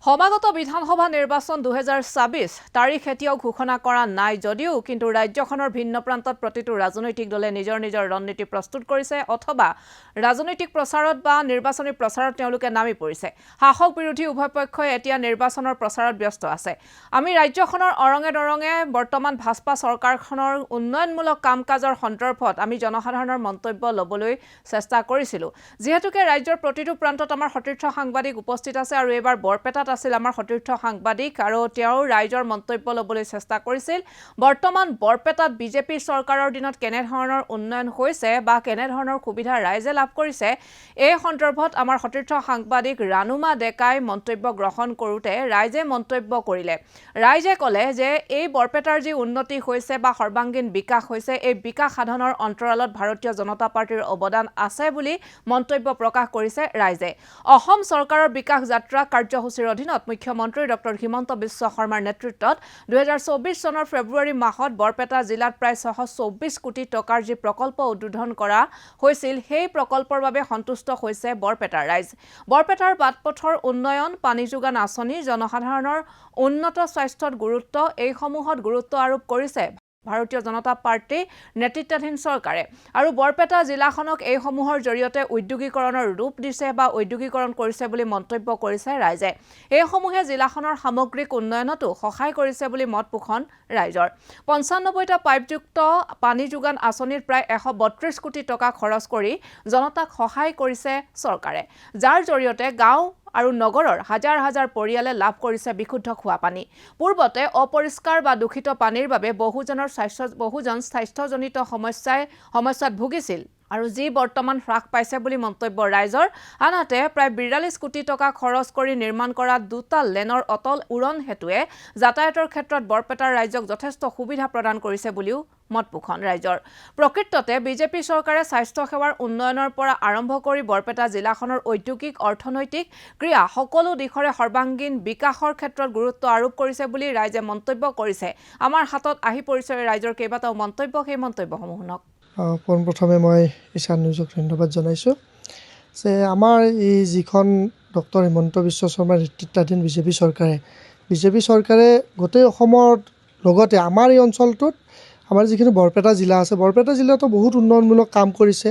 সমাগত বিধানসভা নিৰ্বাচন 2024 তাৰিখ এতিয়াও ঘোষণা কৰা নাই যদিও কিন্তু ৰাজ্যখনৰ ভিন্ন প্ৰান্তত প্ৰতিটো ৰাজনৈতিক দলে নিজৰ ৰণনীতি প্ৰস্তুত কৰিছে অথবা ৰাজনৈতিক প্ৰচাৰত বা নিৰ্বাচনী প্ৰচাৰত তেওঁলোকে নামি পৰিছে। শাসক বিৰোধী উভয় পক্ষই এতিয়া নিৰ্বাচনৰ প্ৰচাৰত ব্যস্ত আছে। আমি ৰাজ্যখনৰ অৰঙে দৰঙে বৰ্তমান ভাজপা চৰকাৰখনৰ উন্নয়নমূলক কাম-কাজৰ সন্দৰ্ভত আমি জনসাধাৰণৰ মন্তব্য লবলৈ চেষ্টা কৰিছিলো। যেহেতুকে ৰাজ্যৰ প্ৰতিটো প্ৰান্তত আমাৰ সতীৰ্থ সাংবাদিক উপস্থিত আছে আৰু এবাৰ বৰপেটাত আছিল আমাৰ সতীৰ্থ সাংবাদিক আৰু তেওঁ ৰাইজৰ মন্তব্য লবলৈ চেষ্টা কৰিছিল। বৰ্তমান বৰপেটাত বিজেপি চৰকাৰৰ দিনত কেনে ধৰণৰ উন্নয়ন হৈছে বা কেনে ধৰণৰ সুবিধা ৰাইজে লাভ কৰিছে এই সন্দৰ্ভত আমাৰ সতীৰ্থ সাংবাদিক ৰানুমা ডেকাই মন্তব্য গ্ৰহণ কৰোতে ৰাইজে মন্তব্য কৰিলে। ৰাইজে ক'লে যে এই বৰপেটাৰ যি উন্নতি হৈছে বা সৰ্বাংগীন বিকাশ হৈছে এই বিকাশ সাধনৰ অন্তৰালত ভাৰতীয় জনতা পাৰ্টিৰ অৱদান আছে বুলি মন্তব্য প্ৰকাশ কৰিছে ৰাইজে। অসম চৰকাৰৰ বিকাশ যাত্ৰা কাৰ্যসূচীৰ অধীনত মুখ্যমন্ত্ৰী ডক্টৰ হিমন্ত বিশ্ব শৰ্মাৰ নেতৃত্বত 2024 চনৰ ফেব্ৰুৱাৰী মাহত বৰপেটা জিলাত প্ৰায় 624 কোটি টকাৰ যি প্ৰকল্প উদ্বোধন কৰা হৈছিল সেই প্ৰকল্পৰ বাবে সন্তুষ্ট হৈছে বৰপেটাৰ ৰাইজ। বৰপেটাৰ বাটপথৰ উন্নয়ন, পানী যোগান আঁচনি, জনসাধাৰণৰ উন্নত স্বাস্থ্যত গুৰুত্ব এইসমূহত গুৰুত্ব আৰোপ কৰিছে ভাৰতীয় জনতা পাৰ্টি নেতৃত্বাধীন চৰকাৰে আৰু বৰপেটা জিলাখনক এইসমূহৰ জৰিয়তে উদ্যোগীকৰণৰ ৰূপ দিছে বা উদ্যোগীকৰণ কৰিছে বুলি মন্তব্য কৰিছে ৰাইজে। এইসমূহে জিলাখনৰ সামগ্ৰিক উন্নয়নতো সহায় কৰিছে বুলি মত পোষণ ৰাইজৰ। 95টা পাইপযুক্ত পানী যোগান আঁচনিত প্ৰায় 132 কোটি টকা খৰচ কৰি জনতাক সহায় কৰিছে চৰকাৰে, যাৰ জৰিয়তে গাঁও আৰু নগৰৰ হাজাৰ হাজাৰ পৰিয়ালে লাভ কৰিছে বিশুদ্ধ খোৱা পানী। পূৰ্বতে অপৰিষ্কাৰ বা দূষিত পানীৰ বাবে বহুজন স্বাস্থ্যজনিত সমস্যাত ভুগিছিল আৰু যি বৰ্তমান হ্ৰাস পাইছে বুলি মন্তব্য ৰাইজৰ। আনহাতে প্ৰায় 42 কোটি টকা খৰচ কৰি নিৰ্মাণ কৰা 2টা লেনৰ অটল উৰণ সেতুৱে যাতায়াতৰ ক্ষেত্ৰত বৰপেটাৰ ৰাইজক যথেষ্ট সুবিধা প্ৰদান কৰিছে বুলিও মত পোষণ ৰাইজৰ। প্ৰকৃততে বিজেপি চৰকাৰে স্বাস্থ্য সেৱাৰ উন্নয়নৰ পৰা আৰম্ভ কৰি বৰপেটা জিলাখনৰ ঔদ্যোগিক, অৰ্থনৈতিক, ক্ৰীড়া সকলো দিশৰে সৰ্বাংগীন বিকাশৰ ক্ষেত্ৰত গুৰুত্ব আৰোপ কৰিছে বুলি ৰাইজে মন্তব্য কৰিছে। আমাৰ হাতত আহি পৰিছে ৰাইজৰ কেইবাটাও মন্তব্য, সেই মন্তব্যসমূহ শুনক। পোনপ্ৰথমে মই ঈশান নিউজক ধন্যবাদ জনাইছোঁ যে আমাৰ এই যিখন ডক্টৰ হিমন্ত বিশ্ব শৰ্মাৰ নেতৃত্বাধীন বিজেপি চৰকাৰে গোটেই অসমৰ লগতে আমাৰ এই অঞ্চলটোত আমাৰ যিখিনি বৰপেটা জিলা আছে, বৰপেটা জিলাতো বহুত উন্নয়নমূলক কাম কৰিছে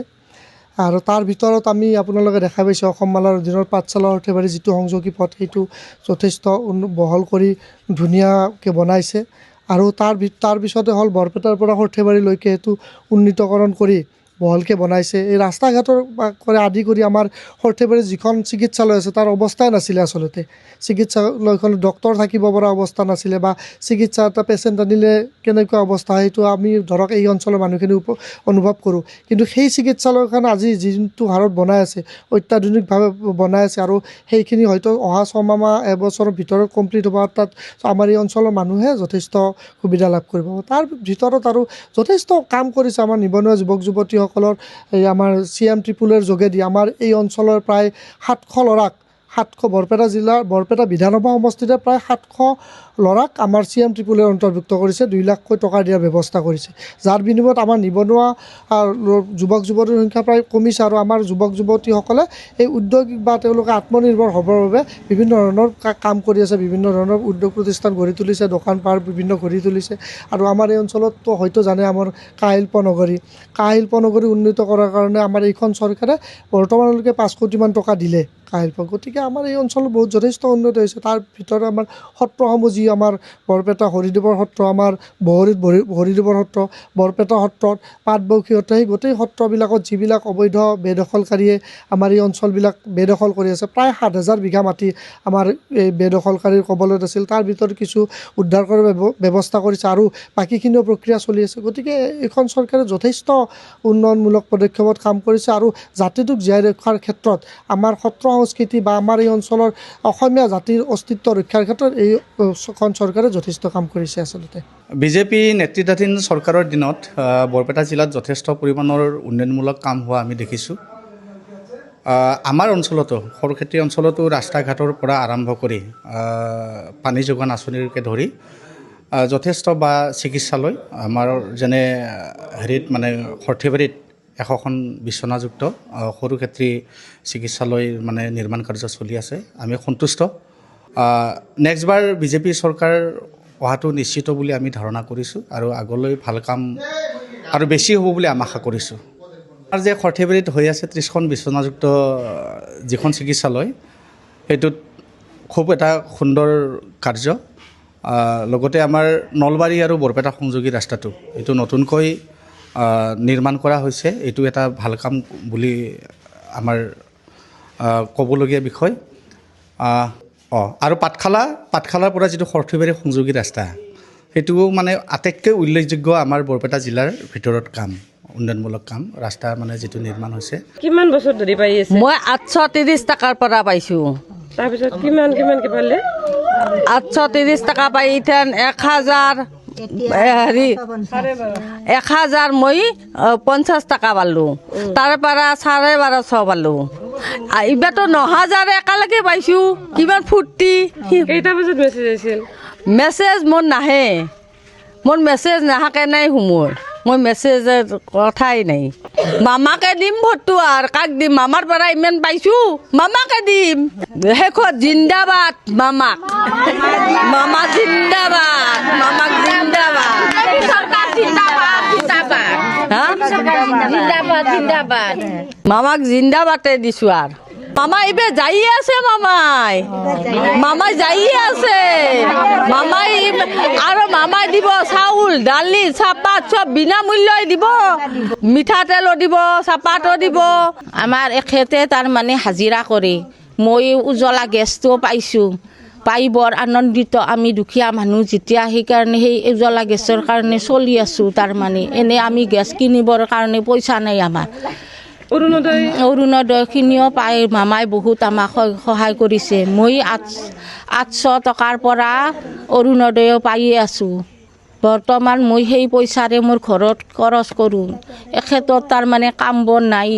আৰু তাৰ ভিতৰত আমি আপোনালোকে দেখা পাইছে অসম মালাৰ অধীনত পাঠশালা সৰ্থেবাৰী যিটো সংযোগী পথ সেইটো যথেষ্ট বহল কৰি ধুনীয়াকৈ বনাইছে আৰু তাৰ পিছতে হ'ল বৰপেটাৰ পৰা সৰ্থেবাৰীলৈকে সেইটো উন্নীতকৰণ কৰি বহলকৈ বনাইছে। এই ৰাস্তা ঘাটৰ পৰা আদি কৰি আমাৰ সৰ্থেবাৰীৰ যিখন চিকিৎসালয় আছে তাৰ অৱস্থাই নাছিলে। আচলতে চিকিৎসালয়খন ডক্টৰ থাকিব পৰা অৱস্থা নাছিলে বা চিকিৎসা এটা পেচেণ্ট আনিলে কেনেকুৱা অৱস্থা সেইটো আমি ধৰক এই অঞ্চলৰ মানুহখিনি অনুভৱ কৰোঁ। কিন্তু সেই চিকিৎসালয়খন আজি যিটো হাৰত বনাই আছে, অত্যাধুনিকভাৱে বনাই আছে আৰু সেইখিনি হয়তো অহা 6 মাহ এবছৰৰ ভিতৰত কমপ্লিট হ'ব। তাত আমাৰ এই অঞ্চলৰ মানুহে যথেষ্ট সুবিধা লাভ কৰিব। তাৰ ভিতৰত আৰু যথেষ্ট কাম কৰিছে আমাৰ নিবনুৱা যুৱক যুৱতীসকলৰ এই আমাৰ CM ট্ৰিপুলৰ যোগেদি আমাৰ এই অঞ্চলৰ প্ৰায় 700 ল'ৰাক বৰপেটা বিধানসভা সমষ্টিতে প্ৰায় 700 ল'ৰাক আমাৰ CM ট্ৰিপুলৰ অন্তৰ্ভুক্ত কৰিছে, 2 লাখকৈ টকা দিয়াৰ ব্যৱস্থা কৰিছে, যাৰ বিনিময়ত আমাৰ নিবনুৱা যুৱক যুৱতীৰ সংখ্যা প্ৰায় কমিছে আৰু আমাৰ যুৱক যুৱতীসকলে এই উদ্যোগিক বা তেওঁলোকে আত্মনিৰ্ভৰ হ'বৰ বাবে বিভিন্ন ধৰণৰ কাম কৰি আছে, বিভিন্ন ধৰণৰ উদ্যোগ প্ৰতিষ্ঠান গঢ়ি তুলিছে, দোকান পাহাৰ বিভিন্ন গঢ়ি তুলিছে আৰু আমাৰ এই অঞ্চলততো হয়তো জানে আমাৰ কাঁহ শিল্প নগৰী উন্নীত কৰাৰ কাৰণে আমাৰ এইখন চৰকাৰে বৰ্তমানলৈকে 5 কোটিমান টকা দিলে গতিকে আমাৰ এই অঞ্চলত বহুত যথেষ্ট উন্নত হৈছে। তাৰ ভিতৰত আমাৰ সত্ৰসমূহ যি আমাৰ বৰপেটা হৰিদেৱৰ সত্ৰ, আমাৰ বহৰীত হৰিদেৱৰ সত্ৰ, বৰপেটা সত্ৰত পাটবৌখী সত্ৰ, সেই গোটেই সত্ৰবিলাকত যিবিলাক অবৈধ বেদখলকাৰীয়ে আমাৰ এই অঞ্চলবিলাক বেদখল কৰি আছে, প্ৰায় 7,000 বিঘা মাটি আমাৰ এই বেদখলকাৰীৰ কবলত আছিল। তাৰ ভিতৰত কিছু উদ্ধাৰ কৰাৰ ব্যৱস্থা কৰিছে আৰু বাকীখিনিও প্ৰক্ৰিয়া চলি আছে। গতিকে এইখন চৰকাৰে যথেষ্ট উন্নয়নমূলক পদক্ষেপত কাম কৰিছে আৰু জাতিটোক জীয়াই ৰখাৰ ক্ষেত্ৰত আমাৰ সত্ৰ সংস্কৃতি বা আমাৰ এই অঞ্চলৰ অসমীয়া জাতিৰ অস্তিত্ব ৰক্ষাৰ ক্ষেত্ৰত এইখন চৰকাৰে যথেষ্ট কাম কৰিছে। আচলতে বিজেপি নেতৃত্বাধীন চৰকাৰৰ দিনত বৰপেটা জিলাত যথেষ্ট পৰিমাণৰ উন্নয়নমূলক কাম হোৱা আমি দেখিছোঁ। আমাৰ অঞ্চলতো সৰুক্ষেত্ৰী অঞ্চলতো ৰাস্তা ঘাটৰ পৰা আৰম্ভ কৰি পানী যোগান আঁচনিলৈকে ধৰি যথেষ্ট বা চিকিৎসালয় আমাৰ যেনে মানে সৰ্থেবাৰীত 100খন বিচনাযুক্ত সৰুক্ষেত্ৰী চিকিৎসালয় মানে নিৰ্মাণ কাৰ্য চলি আছে। আমি সন্তুষ্ট নেক্সটবাৰ বিজেপি চৰকাৰ অহাটো নিশ্চিত বুলি আমি ধাৰণা কৰিছোঁ আৰু আগলৈ ভাল কাম আৰু বেছি হ'ব বুলি আমি আশা কৰিছোঁ। আমাৰ যে সৰ্থেবাৰীত হৈ আছে 30খন বিচনাযুক্ত যিখন চিকিৎসালয়, সেইটোত খুব এটা সুন্দৰ কাৰ্য। লগতে আমাৰ নলবাৰী আৰু বৰপেটা সংযোগী ৰাস্তাটো এইটো নতুনকৈ নিৰ্মাণ কৰা হৈছে, এইটো এটা ভাল কাম বুলি আমাৰ ক'বলগীয়া বিষয়। আৰু পাঠশালাৰ পৰা যিটো সৰ্থেবাৰী সংযোগী ৰাস্তা, সেইটো মানে আটাইতকৈ উল্লেখযোগ্য আমাৰ বৰপেটা জিলাৰ ভিতৰত কাম, উন্নয়নমূলক কাম, ৰাস্তা মানে যিটো নিৰ্মাণ হৈছে। কিমান বছৰ ধৰি পাই আছে? মই 830 টকাৰ পৰা পাইছোঁ। তাৰপিছত কিমানকৈ পালে? 830 টকা পাই এতিয়া 1000 মই 50 টকা পালোঁ, তাৰ পৰা 1250 পালোঁ। এইবাৰতো 9000 একেলগে পাইছোঁ, কিমান ফূৰ্তি। কেইটা বজাত মেছেজ আহিছিল? মেছেজ মোৰ নাহে, মোৰ মেছেজ নাহাকে নাই সোমোৰ, মই মেছেজৰ কথাই নাই। মামাকে দিম ভোটটো আৰু কাক দিম? মামাৰ পৰা ইমান পাইছোঁ, মামাকে দিম। শেষত জিন্দাবাদ মামাক, মামা জিন্দাবাদ, মামাক জিন্দাবাদ, মামাক জিন্দাবাদে দিছোঁ। আৰু মামা এইবাৰ যায়ে আছে, মামাই যায়ে আছে। মামাই দিব চাউল, দালি, চাহপাত চব বিনামূল্যই দিব, মিঠাতেলো দিব, চাহপাতো দিব। আমাৰ এখেতে তাৰমানে হাজিৰা কৰে, মই উজ্বলা গেছটো পাইছোঁ, পাই বৰ আনন্দিত। আমি দুখীয়া মানুহ যেতিয়া, সেইকাৰণে সেই উজ্বলা গেছৰ কাৰণে চলি আছোঁ। তাৰমানে এনেই আমি গেছ কিনিবৰ কাৰণে পইচা নাই আমাৰ। অৰুণোদয়খিনিও পাই মামাই বহুত আমাক সহায় কৰিছে। মই 800 টকাৰ পৰা অৰুণোদয় পায়ে আছোঁ। বৰ্তমান মই সেই পইচাৰে মোৰ ঘৰত খৰচ কৰোঁ। এখেতৰ তাৰমানে কাম বন নাই,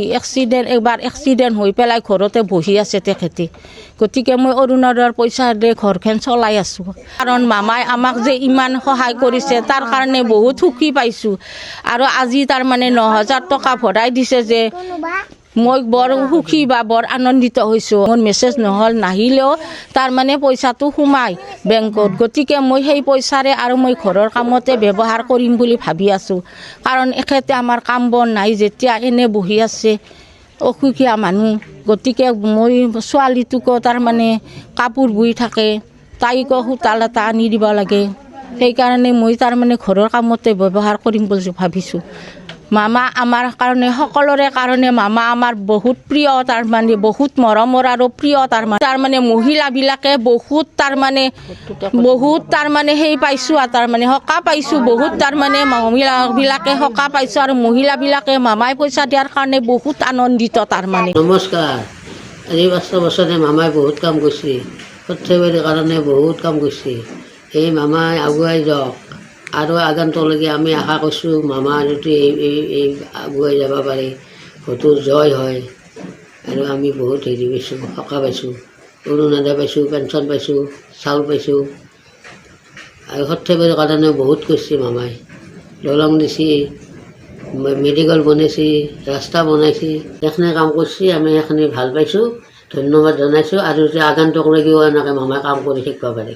এবাৰ এক্সিডেণ্ট হৈ পেলাই ঘৰতে বহি আছে তেখেতে, গতিকে মই অৰুণোদয়ৰ পইচাৰে ঘৰখন চলাই আছোঁ। কাৰণ মামাই আমাক যে ইমান সহায় কৰিছে তাৰ কাৰণে বহুত সুখী পাইছোঁ। আৰু আজি তাৰমানে 9000 টকা ভৰাই দিছে যে মই বৰ সুখী বা বৰ আনন্দিত হৈছোঁ। মোৰ মেছেজ নাহিলেও তাৰমানে পইচাটো সোমায় বেংকত, গতিকে মই সেই পইচাৰে আৰু মই ঘৰৰ কামতে ব্যৱহাৰ কৰিম বুলি ভাবি আছোঁ। কাৰণ এখেতে আমাৰ কাম বন নাই, যেতিয়া এনে বহি আছে অসুখীয়া মানুহ, গতিকে মই ছোৱালীটোকো তাৰমানে কাপোৰ বৈ থাকে, তাইকো সূতাল এটা আনি দিব লাগে, সেইকাৰণে মই তাৰমানে ঘৰৰ কামতে ব্যৱহাৰ কৰিম বুলি ভাবিছোঁ। মামা আমাৰ কাৰণে, সকলোৰে কাৰণে মামা আমাৰ বহুত প্ৰিয়, তাৰমানে বহুত মৰমৰ আৰু প্ৰিয়। তাৰমানে মহিলাবিলাকে বহুত তাৰমানে সেই পাইছোঁ, আৰু তাৰমানে সকাহ পাইছোঁ বহুত, তাৰমানে মহিলাবিলাকে সকাহ পাইছোঁ আৰু মহিলাবিলাকে মামাই পইচা দিয়াৰ কাৰণে বহুত আনন্দিত। তাৰমানে নমস্কাৰ। আজি 5 বছৰে মামাই বহুত কাম কৰিছে, সৰ্থেবাৰীৰ কাৰণে বহুত কাম কৰিছে। এই মামাই আগুৱাই যাওক আৰু আগন্তলৈকে আমি আশা কৰিছোঁ মামা যদি এই আগুৱাই যাব পাৰে, ভোটৰ জয় হয়। আৰু আমি বহুত হেৰি পাইছোঁ, সকাহ পাইছোঁ, অৰুণোদয় পাইছোঁ, পেঞ্চন পাইছোঁ, চাউল পাইছোঁ। আৰু সৰ্থেবাৰীৰ কাৰণে বহুত কৰিছে মামাই, দলং দিছে, মেডিকেল বনাইছে, ৰাস্তা বনাইছে, এইখিনি কাম কৰিছে। আমি এইখিনি ভাল পাইছোঁ, ধন্যবাদ জনাইছোঁ। আৰু আগন্তকলৈকেও এনেকৈ মামাই কাম কৰি থাকিব পাৰে।